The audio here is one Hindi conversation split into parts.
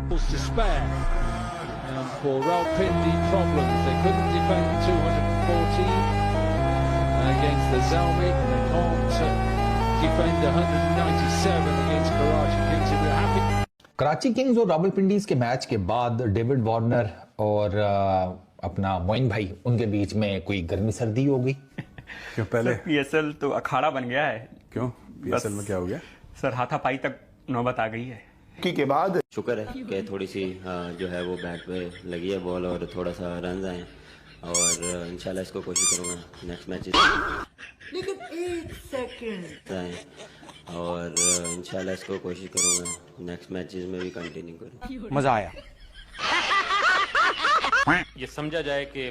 To spare. For Rawalpindi problems, they couldn't defend 214 against the Zalmi. They can't defend 197 against Karachi Kings. If we're happy. Karachi Kings और रावलपिंडीज के मैच के बाद डेविड वार्नर और अपना मोइन भाई उनके बीच में कोई गर्मी सर्दी हो गई। क्यों पहले पीएसएल तो अखाड़ा बन गया है। क्यों पीएसएल में क्या हो गया सर? हाथापाई तक नौबत आ गई है। के बाद शुक्र है कि थोड़ी सी जो है वो बैट पे लगी है बॉल और थोड़ा सा रन आए और इंशाल्लाह इसको कोशिश करूँगा नेक्स्ट मैचेस लेकिन एक सेकंड आए और इंशाल्लाह इसको कोशिश करूँगा नेक्स्ट मैचेस में भी कंटिन्यू करूँ। मजा आया। ये समझा जाए कि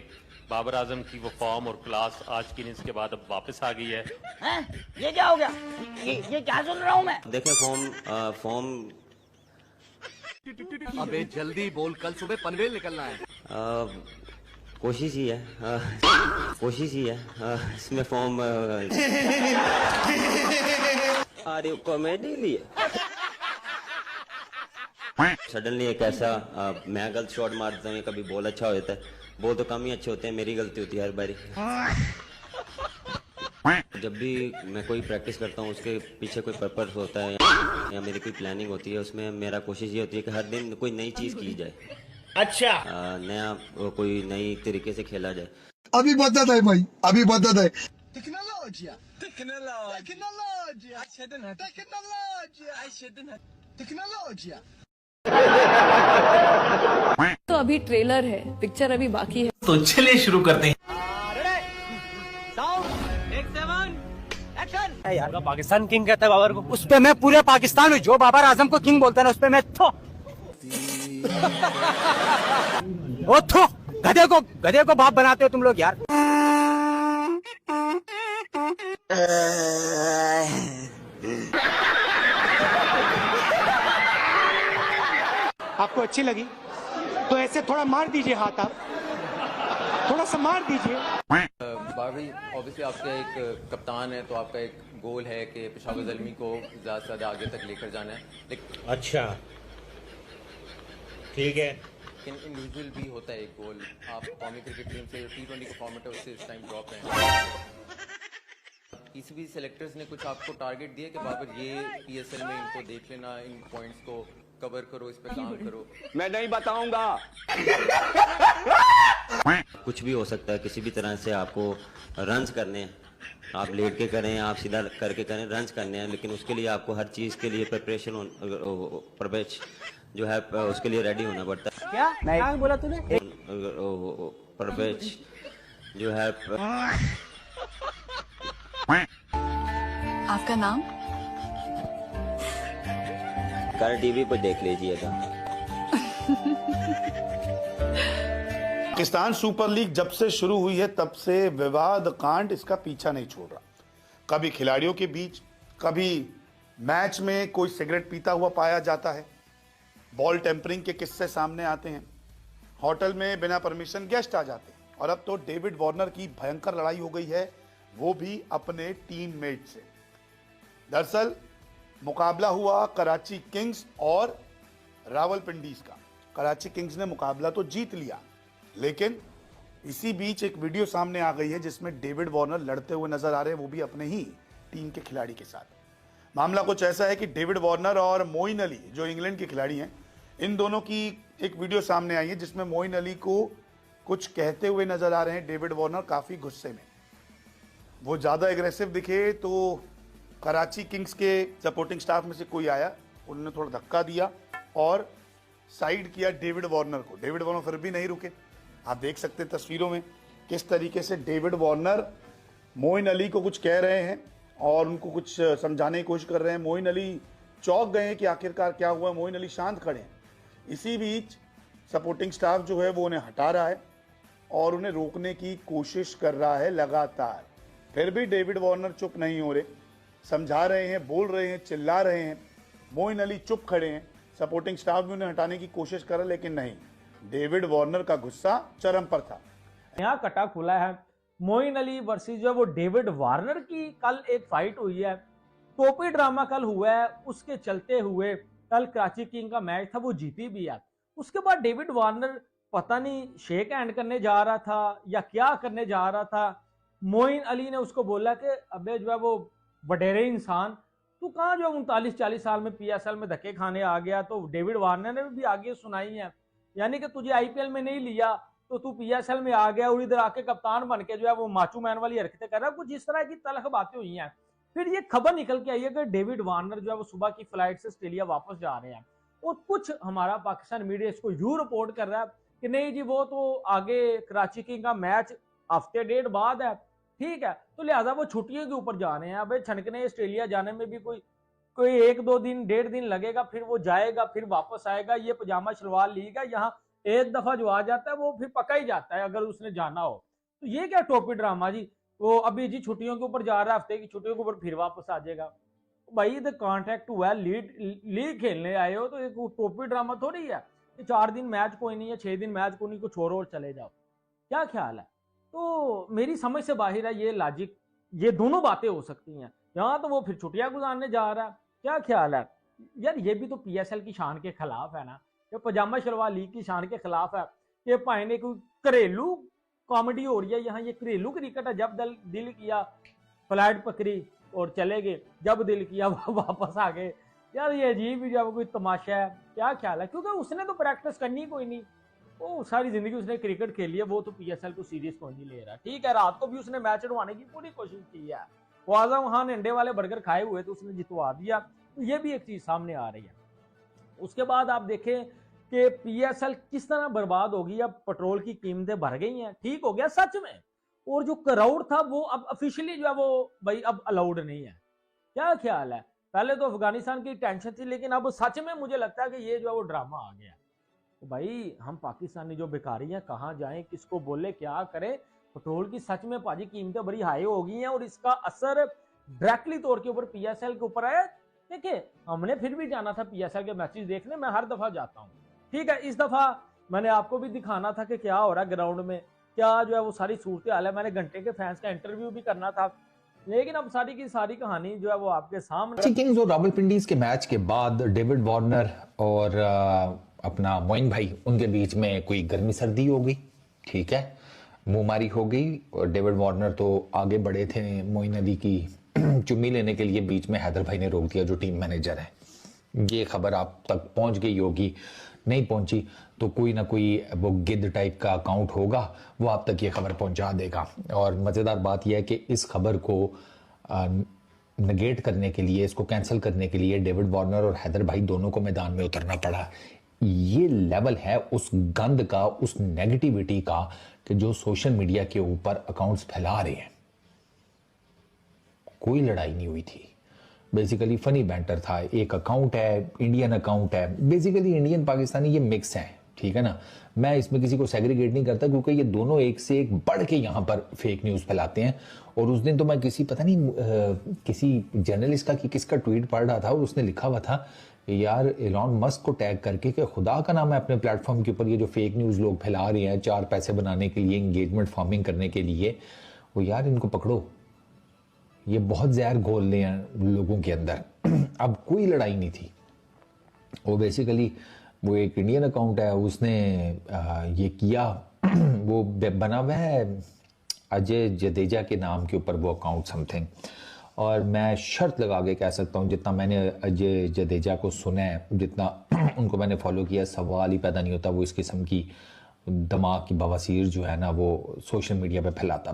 बाबर आजम की वो फॉर्म और क्लास आज की इनिंग्स के बाद अब वापस आ गई है। ये क्या हो गया? ये क्या सुन रहा हूँ मैं? देखें फॉर्म अबे जल्दी बोल, कल सुबह पनवेल निकलना है। कोशिश ही है इसमें फॉर्म अरे कॉमेडी लिए सडनली एक ऐसा मैं गलत शॉट मारता हूँ, कभी बॉल अच्छा हो जाता है, बॉल तो कम ही अच्छे होते हैं, मेरी गलती होती है हर बारी। जब भी मैं कोई प्रैक्टिस करता हूँ उसके पीछे कोई पर्पस होता है या मेरी कोई प्लानिंग होती है, उसमें मेरा कोशिश ये होती है कि हर दिन कोई नई चीज की जाए। अच्छा नया कोई नई तरीके से खेला जाए। अभी बदत है भाई, अभी बदत है। तो अभी ट्रेलर है, पिक्चर अभी बाकी है। तो चलिए शुरू करते हैं। यार पाकिस्तान किंग कहता है बाबर को, उस पे मैं पूरे पाकिस्तान में जो बाबर आजम को किंग बोलता है ना उस पे मैं गधे को बाप बनाते हो तुम लोग यार। आपको अच्छी लगी तो ऐसे थोड़ा मार दीजिए हाथ, आप थोड़ा सा मार दीजिए। भाई ऑब्वियसली आपका एक कप्तान है तो आपका एक गोल है कि पेशावर ज़ल्मी को ज़्यादा से ज़्यादा आगे तक लेकर जाना है। लेकिन अच्छा ठीक है, लेकिन इंडिविजुअल भी होता है एक गोल। आप कौमी क्रिकेट टीम से T20 का फॉर्मेट है उससे इस टाइम ड्रॉप है। पीसीबी सेलेक्टर्स ने कुछ आपको टारगेट दिया कि बाबर ये पीएसएल में इनको देख लेना, इन पॉइंट्स को कवर करो, इस पे काम करो। मैं नहीं बताऊंगा। कुछ भी हो सकता है, किसी भी तरह से आपको रन्स करने हैं, आप लेट के करें, आप सीधा करके करें, रन्स करने हैं, लेकिन उसके लिए आपको हर चीज के लिए प्रिपरेशन प्रवेश जो है उसके लिए रेडी होना पड़ता है। क्या बोला तूने? प्रवेश जो है। आपका नाम? कल टीवी पर देख लीजिएगा। पाकिस्तान सुपर लीग जब से शुरू हुई है तब से विवाद कांड इसका पीछा नहीं छोड़ रहा। कभी खिलाड़ियों के बीच, कभी मैच में कोई सिगरेट पीता हुआ पाया जाता है, बॉल टेम्परिंग के किस्से सामने आते हैं, होटल में बिना परमिशन गेस्ट आ जाते हैं, और अब तो डेविड वार्नर की भयंकर लड़ाई हो गई है, वो भी अपने टीममेट से। दरअसल मुकाबला हुआ कराची किंग्स और रावलपिंडीज का। कराची किंग्स ने मुकाबला तो जीत लिया, लेकिन इसी बीच एक वीडियो सामने आ गई है जिसमें डेविड वार्नर लड़ते हुए नजर आ रहे हैं, वो भी अपने ही टीम के खिलाड़ी के साथ। मामला कुछ ऐसा है कि डेविड वार्नर और मोइन अली जो इंग्लैंड के खिलाड़ी हैं, इन दोनों की एक वीडियो सामने आई है जिसमें मोइन अली को कुछ कहते हुए नजर आ रहे हैं। डेविड वार्नर काफी गुस्से में, वो ज्यादा एग्रेसिव दिखे तो कराची किंग्स के सपोर्टिंग स्टाफ में से कोई आया, उन्होंने थोड़ा धक्का दिया और साइड किया डेविड वार्नर को। डेविड वार्नर फिर भी नहीं रुके। आप देख सकते हैं तस्वीरों में किस तरीके से डेविड वार्नर मोइन अली को कुछ कह रहे हैं और उनको कुछ समझाने की कोशिश कर रहे हैं। मोइन अली चौंक गए हैं कि आखिरकार क्या हुआ। मोइन अली शांत खड़े हैं। इसी बीच सपोर्टिंग स्टाफ जो है वो उन्हें हटा रहा है और उन्हें रोकने की कोशिश कर रहा है लगातार। फिर भी डेविड वार्नर चुप नहीं हो रहे, समझा रहे हैं, बोल रहे हैं, चिल्ला रहे हैं। मोइन अली चुप खड़े हैं, सपोर्टिंग स्टाफ भी उन्हें हटाने की कोशिश कर रहा है, लेकिन नहीं, डेविड वार्नर का गुस्सा चरम पर था। यहाँ कटा खुला है। मोइन अली वर्सेस जो वो डेविड वार्नर की कल एक फाइट हुई है, टोपी ड्रामा कल हुआ है, उसके चलते हुए कल कराची किंग का मैच था वो जीती भी है। उसके बाद डेविड वार्नर पता नहीं शेक हैंड करने जा रहा था या क्या करने जा रहा था, मोइन अली ने उसको बोला कि अबे जो है वो वडेरे इंसान, तू कहाँ जो 39-40 साल में पीएसएल में धक्के खाने आ गया। तो डेविड वार्नर ने भी आगे सुनाई है, यानी कि तुझे आईपीएल में नहीं लिया तो तू पीएसएल में आ गया और इधर आके कप्तान बन के जो है वो माचू मैन वाली हरकतें कर रहा है। कुछ इस तरह की तलख बातें हुई हैं। फिर ये खबर निकल के आई है कि डेविड वार्नर जो है वो सुबह की फ्लाइट से ऑस्ट्रेलिया वापस जा रहे हैं और कुछ हमारा पाकिस्तान मीडिया इसको यूं रिपोर्ट कर रहा है कि नहीं जी वो तो आगे कराची किंग का मैच हफ्ते डेढ़ बाद है, ठीक है, तो लिहाजा वो छुट्टियों के ऊपर जा रहे हैं। अब छनकने ऑस्ट्रेलिया जाने में भी कोई 1-2 दिन 1.5 दिन लगेगा, फिर वो जाएगा फिर वापस आएगा। ये पजामा शलवार लीग है, यहाँ एक दफा जो आ जाता है वो फिर पका ही जाता है अगर उसने जाना हो। तो ये क्या टोपी ड्रामा जी, वो अभी जी छुट्टियों के ऊपर जा रहा है, हफ्ते की छुट्टियों के ऊपर फिर वापस आ जाएगा। भाई इधर कॉन्ट्रैक्ट हुआ है, लीग खेलने आए हो तो एक टोपी ड्रामा थोड़ी है कि 4 दिन मैच कोई नहीं है, 6 दिन मैच कोई नहीं, कुछ और चले जाओ। क्या ख्याल है? तो मेरी समझ से बाहर है ये लॉजिक, ये दोनों बातें हो सकती हैं। यहाँ तो वो फिर छुट्टियां गुजारने जा रहा है, क्या ख्याल है यार? ये भी तो पीएसएल की शान के खिलाफ है ना, ये पजामा शलवार लीग की शान के खिलाफ है कि भाई ने कोई घरेलू कॉमेडी हो रही है यहाँ। ये घरेलू क्रिकेट है, जब दिल किया फ्लाइट पकड़ी और चले गए, जब दिल किया वापस आ गए। यार ये अजीब ही जब कोई तमाशा है, क्या ख्याल है? क्योंकि उसने तो प्रैक्टिस करनी कोई नहीं, वो सारी जिंदगी उसने क्रिकेट खेली है, वो तो पीएसएल को सीरियस कोई नहीं ले रहा। ठीक है, रात को भी उसने मैच उड़वाने की पूरी कोशिश की है, ख्वाजा वहां अंडे वाले बर्गर खाए हुए तो उसने जितवा दिया। तो ये भी एक चीज सामने आ रही है। उसके बाद आप देखें कि पीएसएल किस तरह बर्बाद होगी। अब पेट्रोल की कीमतें बढ़ गई हैं, ठीक हो गया सच में, और जो क्राउड था वो अब ऑफिशियली जो है वो भाई अब अलाउड नहीं है। क्या ख्याल है? पहले तो अफगानिस्तान की टेंशन थी, लेकिन अब सच में मुझे लगता है कि ये जो है वो ड्रामा आ गया। तो भाई हम पाकिस्तानी जो भिखारी हैं कहाँ जाएं, किसको बोले, क्या करें? पेट्रोल की सच में पाजी कीमतें बड़ी हाई हो गई हैं और इसका असर डायरेक्टली तौर के ऊपर पीएसएल के ऊपर है। देखिए हमने फिर भी जाना था पीएसएल के मैचेस देखने, मैं हर दफा जाता हूँ, ठीक है। इस दफा मैंने आपको भी दिखाना था कि क्या हो रहा है ग्राउंड में, क्या जो है वो सारी सूरत हाल है। मैंने घंटे के फैंस का इंटरव्यू भी करना था, लेकिन अब सारी की सारी कहानी जो है वो आपके सामने। किंग्स और रावलपिंडीज के मैच के बाद डेविड वार्नर और अपना मोइन भाई, उनके बीच में कोई गर्मी सर्दी हो गई, ठीक है, मुंहमारी हो गई। और डेविड वार्नर तो आगे बढ़े थे मोइन अली की चुम्मी लेने के लिए, बीच में हैदर भाई ने रोक दिया जो टीम मैनेजर है। ये खबर आप तक पहुंच गई होगी, नहीं पहुंची तो कोई ना कोई वो गिद्ध टाइप का अकाउंट होगा, वो आप तक ये खबर पहुंचा देगा। और मज़ेदार बात यह है कि इस खबर को नेगेट करने के लिए, इसको कैंसिल करने के लिए डेविड वार्नर और हैदर भाई दोनों को मैदान में उतरना पड़ा। ये लेवल है उस गंद का, उस नेगेटिविटी का कि जो सोशल मीडिया के ऊपर अकाउंट्स फैला रहे हैं। कोई लड़ाई नहीं हुई थी, बेसिकली फनी बैंटर था। एक अकाउंट है, इंडियन अकाउंट है, बेसिकली इंडियन पाकिस्तानी ये मिक्स है, ठीक है ना। मैं इसमें किसी को सेग्रीगेट नहीं करता क्योंकि ये दोनों एक से एक बढ़ के यहाँ पर फेक न्यूज़ फैलाते हैं। और उस दिन तो मैं किसी पता नहीं किसी जर्नलिस्ट का कि किसका ट्वीट पढ़ रहा था और उसने लिखा हुआ था यार एलॉन मस्क को टैग करके कि खुदा का नाम है अपने प्लेटफॉर्म के ऊपर ये जो फेक न्यूज़ लोग फैला रहे हैं 4 पैसे बनाने के लिए, इंगेजमेंट फार्मिंग करने के लिए, वो यार इनको पकड़ो, ये बहुत जहर घोल रहे हैं लोगों के अंदर। अब कोई लड़ाई नहीं थी, वो बेसिकली वो एक इंडियन अकाउंट है, उसने ये किया, वो बना हुआ है अजय जडेजा के नाम के ऊपर वो अकाउंट समथिंग। और मैं शर्त लगा के कह सकता हूँ जितना मैंने अजय जडेजा को सुना है, जितना उनको मैंने फॉलो किया, सवाल ही पैदा नहीं होता वो इस किस्म की दिमाग की बवासीर जो है ना वो सोशल मीडिया पे फैलाता